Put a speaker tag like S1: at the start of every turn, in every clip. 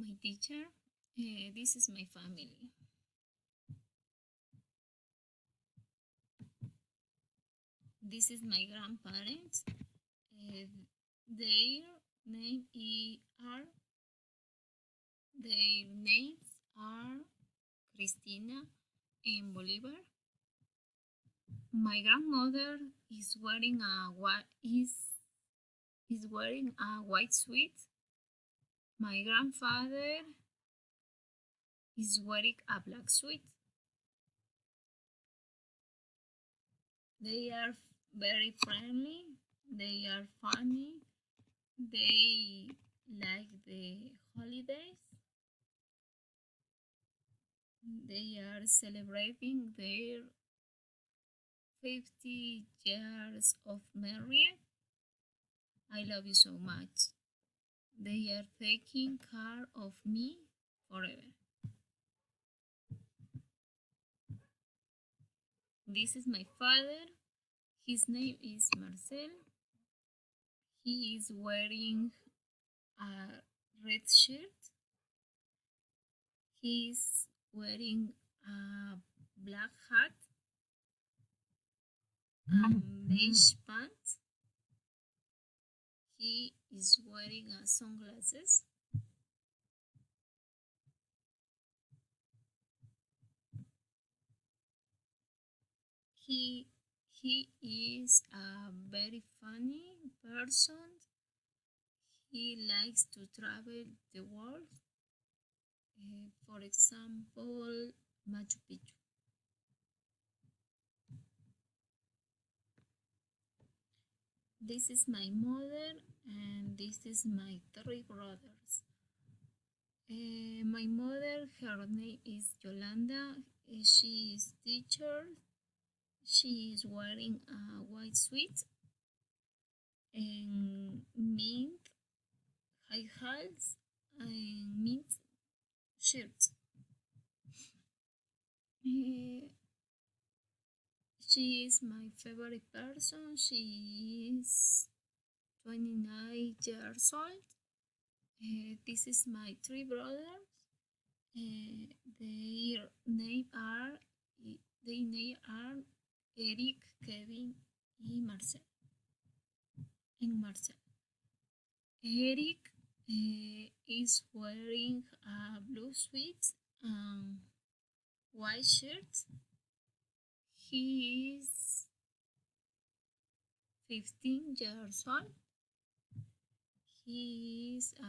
S1: my teacher. This is my family. This is my grandparents. Their name are their names are Cristina and Bolivar. My grandmother is wearing a white suit. My grandfather is wearing a black suit. They are very friendly. They are funny. They like the holidays. They are celebrating their 50 years of marriage. I love you so much. They are taking care of me forever. This is my father. His name is Marcel. He is wearing a red shirt. He is wearing a black hat and beige pants. He is wearing sunglasses. He is a very funny person. He likes to travel the world. For example, Machu Picchu. This is my mother and this is my three brothers. My mother, her name is Yolanda. She is teacher. She is wearing a white suit and mint high heels and mint shirts. She is my favorite person. She is 29 years old. This is my three brothers. Their name are Eric, Kevin, and Marcel. Eric is wearing a blue suit and white shirt. He is 15 years old. He is a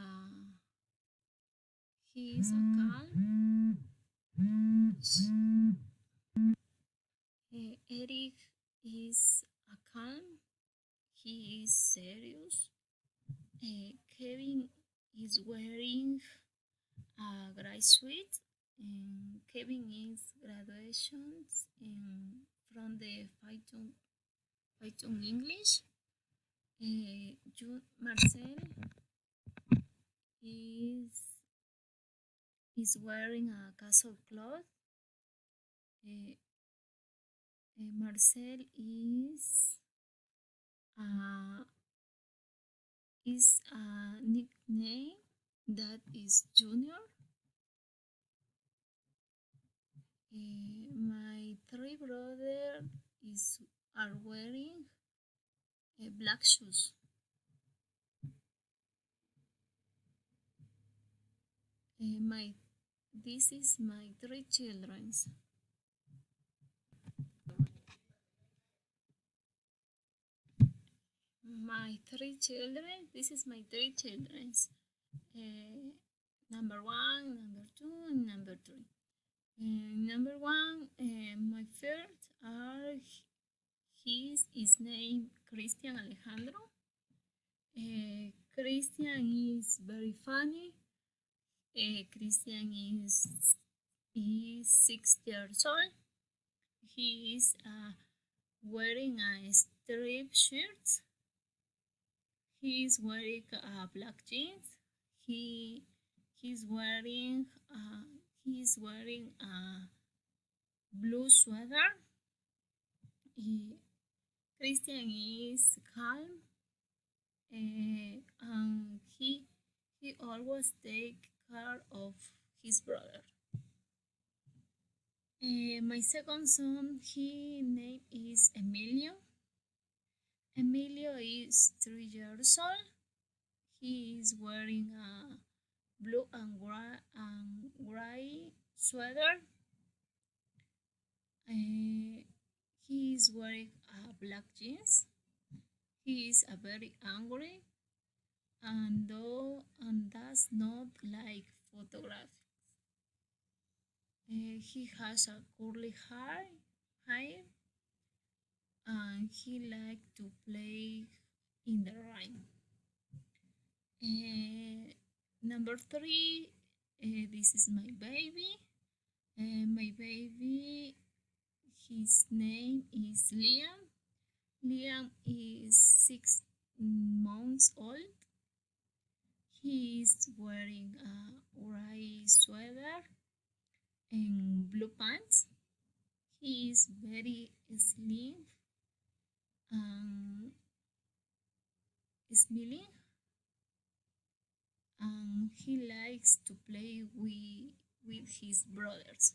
S1: calm. Eric is a calm. He is serious. Kevin is wearing a gray suit. And Kevin is graduations from the Python English. Marcel is wearing a castle cloth. Marcel is a nickname that is Junior. My three brothers are wearing black shoes. This is my three children. My three children. This is my three children. Number one, number two, and number three. Number one, my first are his name Christian Alejandro. Christian is very funny. Christian is 6 years old. He is wearing a striped shirt. He is wearing black jeans. He's wearing a blue sweater. Christian is calm, and he always take care of his brother. My second son, his name is Emilio. Emilio is 3 years old. He is wearing a blue and gray sweater. He is wearing a black jeans. He is a very angry and does not like photography. He has a curly hair and he likes to play in the rain. Number three, this is my baby. My baby, his name is Liam. Liam is 6 months old. He is wearing a gray sweater and blue pants. He is very slim and smiling, and he likes to play with his brothers.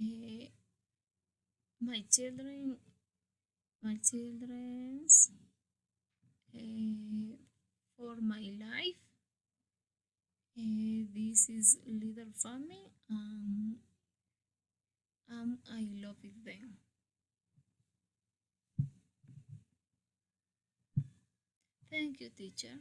S1: Uh, my children, my children's for my life. This is little family, I love them. Thank you, teacher.